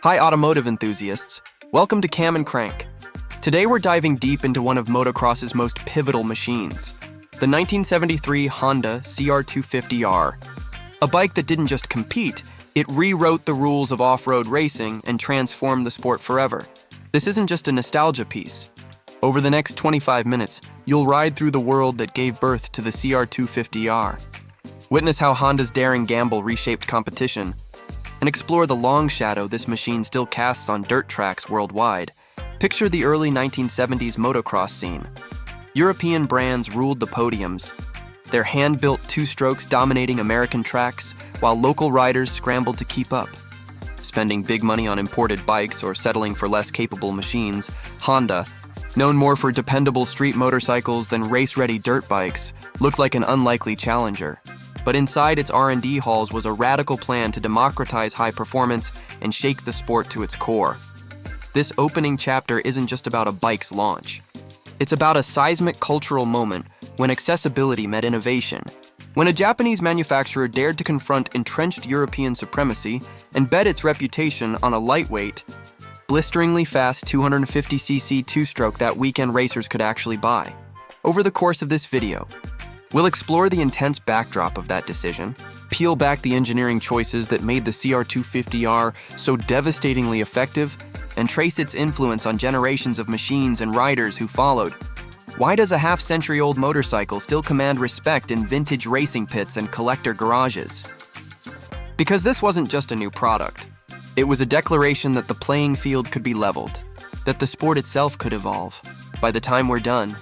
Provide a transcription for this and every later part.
Hi automotive enthusiasts, welcome to Cam and Crank. Today we're diving deep into one of motocross's most pivotal machines, the 1973 Honda CR250R. A bike that didn't just compete, it rewrote the rules of off-road racing and transformed the sport forever. This isn't just a nostalgia piece. Over the next 25 minutes, you'll ride through the world that gave birth to the CR250R. Witness how Honda's daring gamble reshaped competition, and explore the long shadow this machine still casts on dirt tracks worldwide. Picture the early 1970s motocross scene. European brands ruled the podiums, their hand-built two-strokes dominating American tracks, while local riders scrambled to keep up. Spending big money on imported bikes or settling for less capable machines, Honda, known more for dependable street motorcycles than race-ready dirt bikes, looked like an unlikely challenger. But inside its R&D halls was a radical plan to democratize high performance and shake the sport to its core. This opening chapter isn't just about a bike's launch. It's about a seismic cultural moment when accessibility met innovation, when a Japanese manufacturer dared to confront entrenched European supremacy and bet its reputation on a lightweight, blisteringly fast 250cc two-stroke that weekend racers could actually buy. Over the course of this video, we'll explore the intense backdrop of that decision, peel back the engineering choices that made the CR250R so devastatingly effective, and trace its influence on generations of machines and riders who followed. Why does a half-century-old motorcycle still command respect in vintage racing pits and collector garages? Because this wasn't just a new product. It was a declaration that the playing field could be leveled, that the sport itself could evolve. By the time we're done,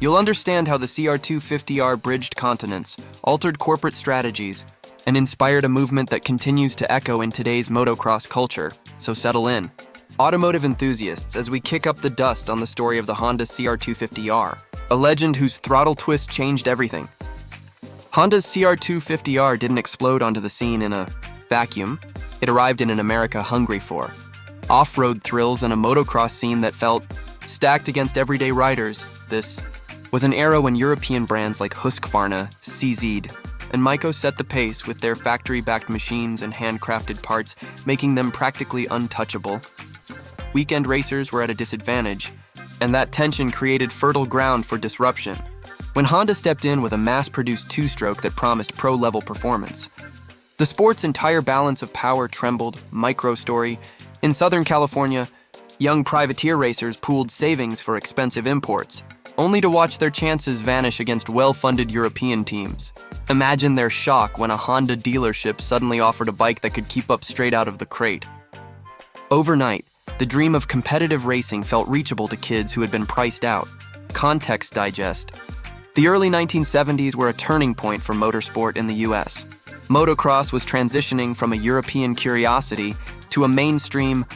you'll understand how the CR250R bridged continents, altered corporate strategies, and inspired a movement that continues to echo in today's motocross culture. So settle in, automotive enthusiasts, as we kick up the dust on the story of the Honda CR250R, a legend whose throttle twist changed everything. Honda's CR250R didn't explode onto the scene in a vacuum. It arrived in an America hungry for off-road thrills and a motocross scene that felt stacked against everyday riders. This was an era when European brands like Husqvarna, CZ, and Maiko set the pace with their factory-backed machines and handcrafted parts, making them practically untouchable. Weekend racers were at a disadvantage, and that tension created fertile ground for disruption. When Honda stepped in with a mass-produced two-stroke that promised pro-level performance, the sport's entire balance of power trembled. Micro-story. In Southern California, young privateer racers pooled savings for expensive imports, only to watch their chances vanish against well-funded European teams. Imagine their shock when a Honda dealership suddenly offered a bike that could keep up straight out of the crate. Overnight, the dream of competitive racing felt reachable to kids who had been priced out. Context digest. The early 1970s were a turning point for motorsport in the US. Motocross was transitioning from a European curiosity to a mainstream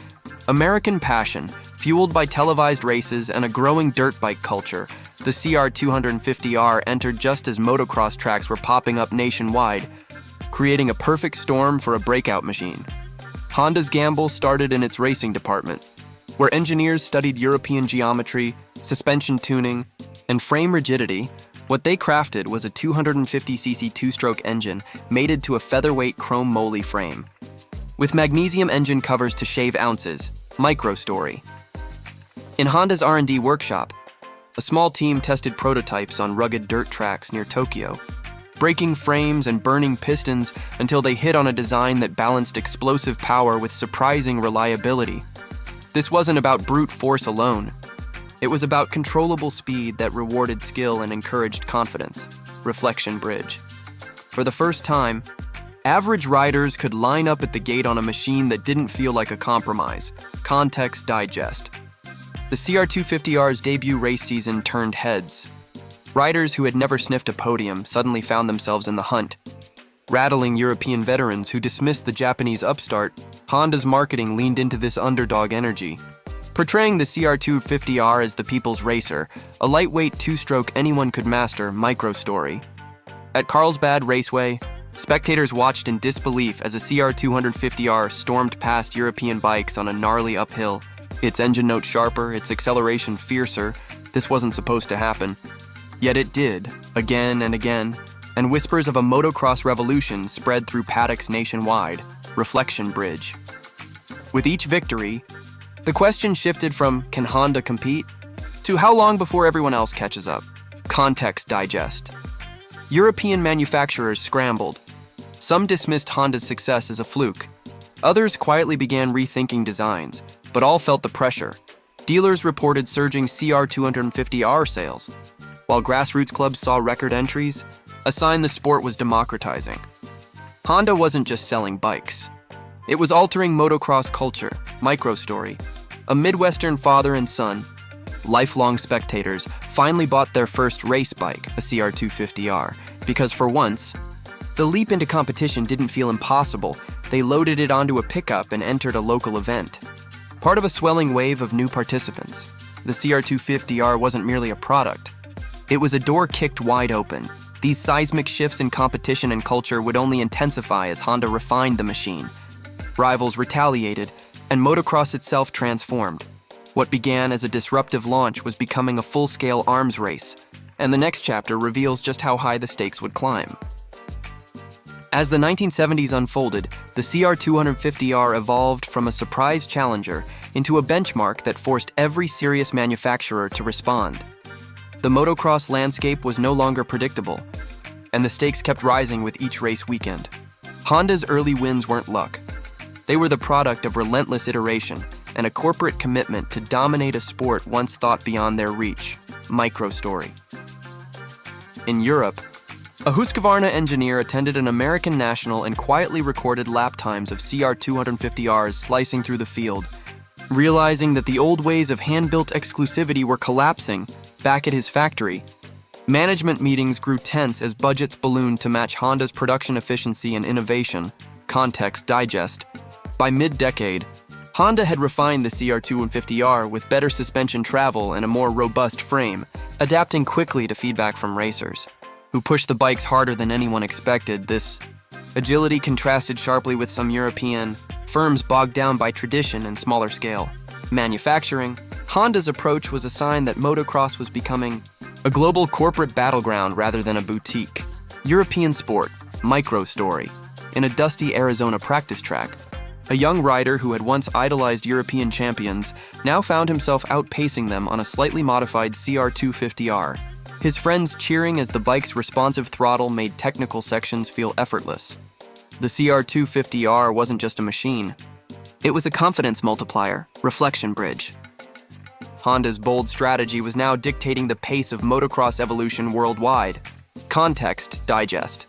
American passion, fueled by televised races and a growing dirt bike culture. The CR250R entered just as motocross tracks were popping up nationwide, creating a perfect storm for a breakout machine. Honda's gamble started in its racing department, where engineers studied European geometry, suspension tuning, and frame rigidity. What they crafted was a 250cc two-stroke engine mated to a featherweight chrome moly frame, with magnesium engine covers to shave ounces. Micro-story. In Honda's R&D workshop, a small team tested prototypes on rugged dirt tracks near Tokyo, breaking frames and burning pistons until they hit on a design that balanced explosive power with surprising reliability. This wasn't about brute force alone. It was about controllable speed that rewarded skill and encouraged confidence. Reflection bridge. For the first time, average riders could line up at the gate on a machine that didn't feel like a compromise. Context digest. The CR250R's debut race season turned heads. Riders who had never sniffed a podium suddenly found themselves in the hunt. Rattling European veterans who dismissed the Japanese upstart, Honda's marketing leaned into this underdog energy. Portraying the CR250R as the people's racer, a lightweight two-stroke anyone could master. Micro-story. At Carlsbad Raceway, spectators watched in disbelief as a CR250R stormed past European bikes on a gnarly uphill. Its engine note sharper, its acceleration fiercer. This wasn't supposed to happen. Yet it did, again and again, and whispers of a motocross revolution spread through paddocks nationwide. Reflection bridge. With each victory, the question shifted from can Honda compete to how long before everyone else catches up. Context digest. European manufacturers scrambled. Some dismissed Honda's success as a fluke. Others quietly began rethinking designs, but all felt the pressure. Dealers reported surging CR250R sales, while grassroots clubs saw record entries, a sign the sport was democratizing. Honda wasn't just selling bikes. It was altering motocross culture. Microstory. A Midwestern father and son, lifelong spectators, finally bought their first race bike, a CR250R, because for once, the leap into competition didn't feel impossible. They loaded it onto a pickup and entered a local event. Part of a swelling wave of new participants, the CR250R wasn't merely a product. It was a door kicked wide open. These seismic shifts in competition and culture would only intensify as Honda refined the machine. Rivals retaliated, and motocross itself transformed. What began as a disruptive launch was becoming a full-scale arms race, and the next chapter reveals just how high the stakes would climb. As the 1970s unfolded, the CR250R evolved from a surprise challenger into a benchmark that forced every serious manufacturer to respond. The motocross landscape was no longer predictable, and the stakes kept rising with each race weekend. Honda's early wins weren't luck. They were the product of relentless iteration and a corporate commitment to dominate a sport once thought beyond their reach. Microstory. In Europe, a Husqvarna engineer attended an American national and quietly recorded lap times of CR250Rs slicing through the field. Realizing that the old ways of hand-built exclusivity were collapsing, back at his factory, management meetings grew tense as budgets ballooned to match Honda's production efficiency and innovation. Context digest. By mid-decade, Honda had refined the CR250R with better suspension travel and a more robust frame, adapting quickly to feedback from racers, who pushed the bikes harder than anyone expected. This agility contrasted sharply with some European firms bogged down by tradition and smaller scale manufacturing. Honda's approach was a sign that motocross was becoming a global corporate battleground rather than a boutique. European sport, microstory. In a dusty Arizona practice track, a young rider who had once idolized European champions now found himself outpacing them on a slightly modified CR250R. His friends cheering as the bike's responsive throttle made technical sections feel effortless. The CR250R wasn't just a machine. It was a confidence multiplier, reflection bridge. Honda's bold strategy was now dictating the pace of motocross evolution worldwide. Context digest.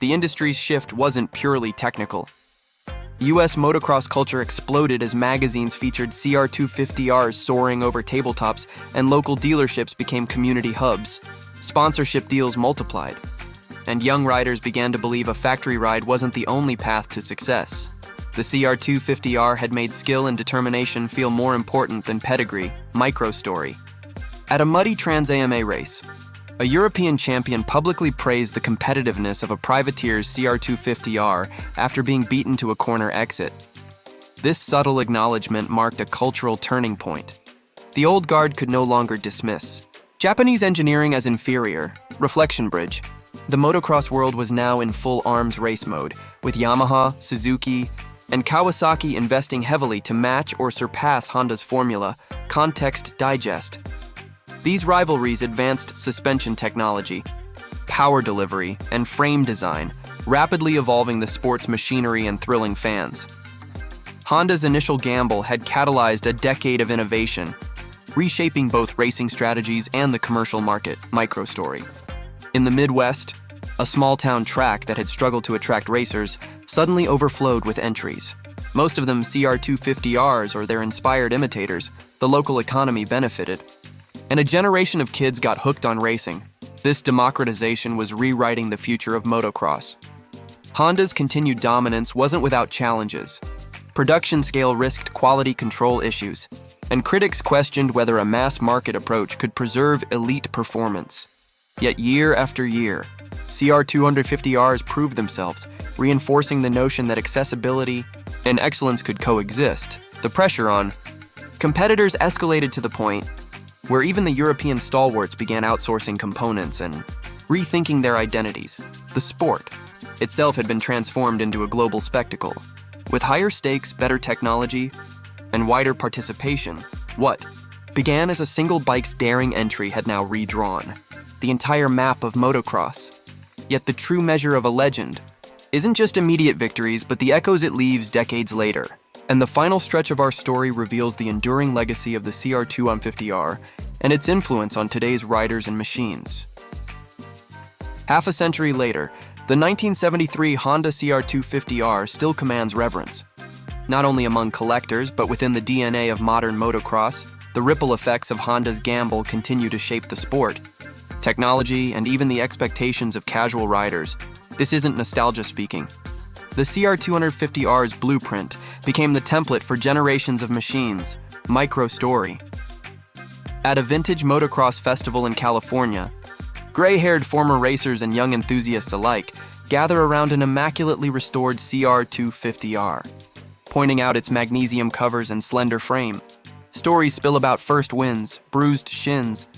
The industry's shift wasn't purely technical. US motocross culture exploded as magazines featured CR250Rs soaring over tabletops and local dealerships became community hubs. Sponsorship deals multiplied, and young riders began to believe a factory ride wasn't the only path to success. The CR250R had made skill and determination feel more important than pedigree. Microstory. At a muddy Trans-AMA race, a European champion publicly praised the competitiveness of a privateer's CR250R after being beaten to a corner exit. This subtle acknowledgement marked a cultural turning point. The old guard could no longer dismiss Japanese engineering as inferior. Reflection bridge. The motocross world was now in full arms race mode, with Yamaha, Suzuki, and Kawasaki investing heavily to match or surpass Honda's formula. Context digest. These rivalries advanced suspension technology, power delivery, and frame design, rapidly evolving the sport's machinery and thrilling fans. Honda's initial gamble had catalyzed a decade of innovation, reshaping both racing strategies and the commercial market. Microstory. In the Midwest, a small-town track that had struggled to attract racers suddenly overflowed with entries. Most of them CR250Rs or their inspired imitators. The local economy benefited, and a generation of kids got hooked on racing. This democratization was rewriting the future of motocross. Honda's continued dominance wasn't without challenges. Production scale risked quality control issues, and critics questioned whether a mass-market approach could preserve elite performance. Yet year after year, CR250Rs proved themselves, reinforcing the notion that accessibility and excellence could coexist. The pressure on competitors escalated to the point where even the European stalwarts began outsourcing components and rethinking their identities. The sport itself had been transformed into a global spectacle, With higher stakes, better technology, and wider participation, what began as a single bike's daring entry had now redrawn the entire map of motocross. Yet the true measure of a legend isn't just immediate victories, but the echoes it leaves decades later. And the final stretch of our story reveals the enduring legacy of the CR250R and its influence on today's riders and machines. Half a century later, the 1973 Honda CR250R still commands reverence. Not only among collectors, but within the DNA of modern motocross, the ripple effects of Honda's gamble continue to shape the sport. Technology, and even the expectations of casual riders. This isn't nostalgia speaking. The CR250R's blueprint became the template for generations of machines. Micro story. At a vintage motocross festival in California, gray-haired former racers and young enthusiasts alike gather around an immaculately restored CR250R, pointing out its magnesium covers and slender frame. Stories spill about first wins, bruised shins,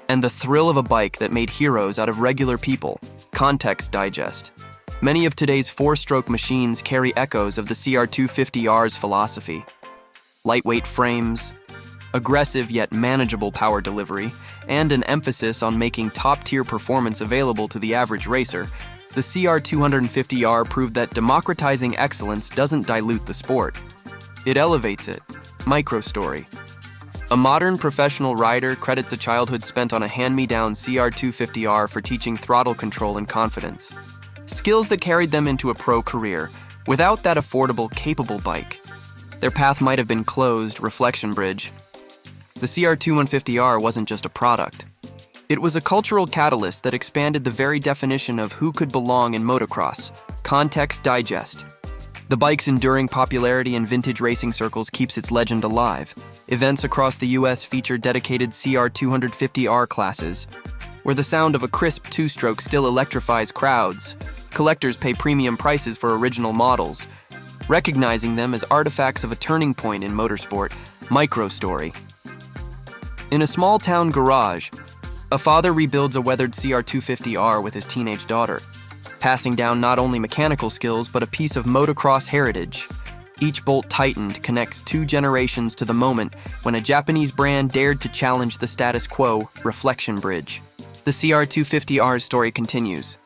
and the thrill of a bike that made heroes out of regular people. Context digest. Many of today's four-stroke machines carry echoes of the CR250R's philosophy. Lightweight frames, aggressive yet manageable power delivery, and an emphasis on making top-tier performance available to the average racer, the CR250R proved that democratizing excellence doesn't dilute the sport. It elevates it. Microstory. A modern professional rider credits a childhood spent on a hand-me-down CR250R for teaching throttle control and confidence. Skills that carried them into a pro career. Without that affordable, capable bike, their path might have been closed. Reflection bridge. The CR250R wasn't just a product. It was a cultural catalyst that expanded the very definition of who could belong in motocross. Context digest. The bike's enduring popularity in vintage racing circles keeps its legend alive. Events across the US feature dedicated CR250R classes, where the sound of a crisp two-stroke still electrifies crowds. Collectors pay premium prices for original models, recognizing them as artifacts of a turning point in motorsport. Microstory. In a small-town garage, a father rebuilds a weathered CR250R with his teenage daughter, passing down not only mechanical skills but a piece of motocross heritage. Each bolt tightened connects two generations to the moment when a Japanese brand dared to challenge the status quo. Reflection bridge. The CR250R's story continues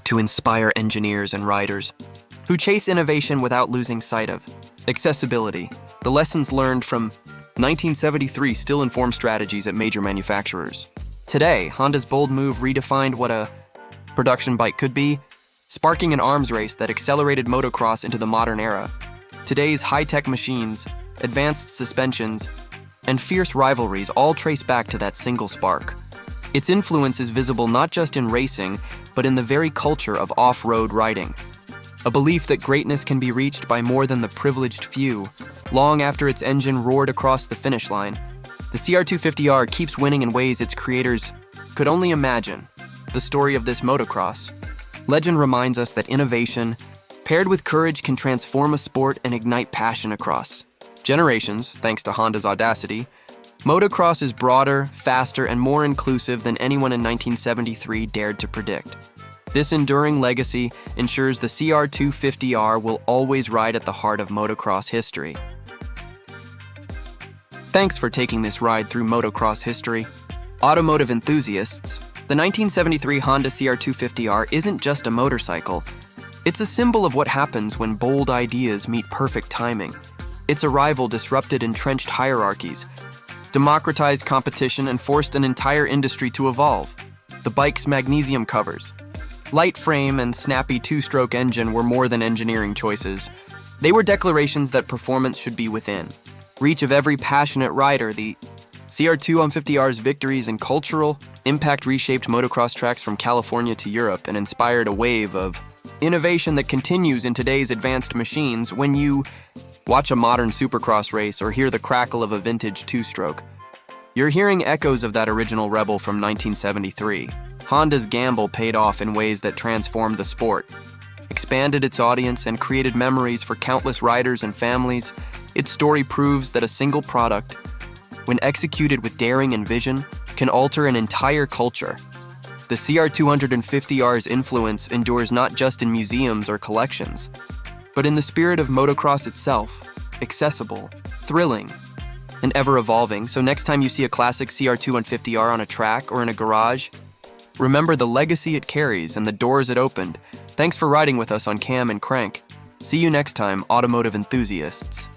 to inspire engineers and riders who chase innovation without losing sight of accessibility. The lessons learned from 1973 still inform strategies at major manufacturers. Today, Honda's bold move redefined what a production bike could be, sparking an arms race that accelerated motocross into the modern era. Today's high-tech machines, advanced suspensions, and fierce rivalries all trace back to that single spark. Its influence is visible not just in racing, but in the very culture of off-road riding. A belief that greatness can be reached by more than the privileged few. Long after its engine roared across the finish line, the CR250R keeps winning in ways its creators could only imagine. The story of this motocross legend reminds us that innovation, paired with courage, can transform a sport and ignite passion across generations. Thanks to Honda's audacity, motocross is broader, faster, and more inclusive than anyone in 1973 dared to predict. This enduring legacy ensures the CR250R will always ride at the heart of motocross history. Thanks for taking this ride through motocross history. Automotive enthusiasts, the 1973 Honda CR250R isn't just a motorcycle. It's a symbol of what happens when bold ideas meet perfect timing. Its arrival disrupted entrenched hierarchies, democratized competition, and forced an entire industry to evolve. The bike's magnesium covers, light frame, and snappy two-stroke engine were more than engineering choices. They were declarations that performance should be within reach of every passionate rider. The CR250R's victories and cultural impact reshaped motocross tracks from California to Europe and inspired a wave of innovation that continues in today's advanced machines. When you watch a modern supercross race or hear the crackle of a vintage two-stroke, you're hearing echoes of that original rebel from 1973. Honda's gamble paid off in ways that transformed the sport, expanded its audience, and created memories for countless riders and families. Its story proves that a single product, when executed with daring and vision, can alter an entire culture. The CR250R's influence endures not just in museums or collections. but in the spirit of motocross itself, accessible, thrilling, and ever-evolving. So next time you see a classic CR250R on a track or in a garage, remember the legacy it carries and the doors it opened. Thanks for riding with us on Cam and Crank. See you next time, automotive enthusiasts.